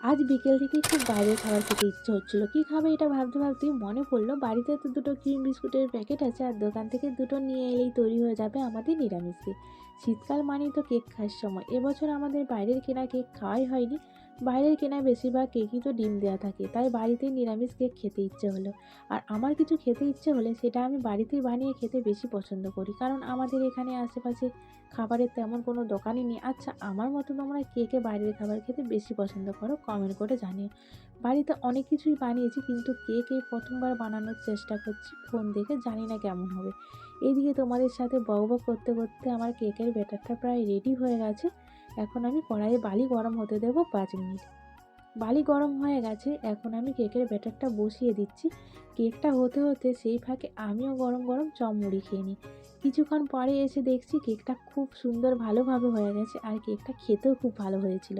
আজ বিকেল থেকে খুব বাইরের খাবার খেতে ইচ্ছে হচ্ছিল। কি খাবে এটা ভাবতে ভাবতেই মনে পড়লো বাড়িতে তো দুটো ক্রিম বিস্কুটের প্যাকেট আছে, আর দোকান থেকে দুটো নিয়ে এলেই তৈরি হয়ে যাবে আমাদের নিরামিষ কেক। শীতকাল মানেই তো কেক খাওয়ার সময়। এবছর আমাদের বাইরের কেনা কেক খাওয়াই হয়নি। বাইরের কেনা বেশিরভাগ কেকই তো ডিম দেওয়া থাকে, তাই বাড়িতেই নিরামিষ কেক খেতে ইচ্ছে হলো। আর আমার কিছু খেতে ইচ্ছে হলে সেটা আমি বাড়িতেই বানিয়ে খেতে বেশি পছন্দ করি, কারণ আমাদের এখানে আশেপাশে খাবারের তেমন কোনো দোকানই নেই। আচ্ছা, আমার মতো তোমরা কে কে বাইরের খাবার খেতে বেশি পছন্দ করো কমেন্ট করে জানিও। বাড়িতে অনেক কিছুই বানিয়েছি, কিন্তু কেক এই প্রথমবার বানানোর চেষ্টা করছি ফোন দেখে, জানি না কেমন হবে। এইদিকে তোমাদের সাথে বকবক করতে করতে আমার কেকের ব্যাটারটা প্রায় রেডি হয়ে গেছে। এখন আমি কড়াইয়ে বালি গরম হতে দেবো 5 মিনিট। বালি গরম হয়ে গেছে, এখন আমি কেকের ব্যাটারটা বসিয়ে দিচ্ছি। কেকটা হতে হতে সেই ফাঁকে আমিও গরম গরম চপ মুড়ি খেয়ে নিই। কিছুক্ষণ পরে এসে দেখছি কেকটা খুব সুন্দর ভালোভাবে হয়ে গেছে, আর কেকটা খেতেও খুব ভালো হয়েছিল।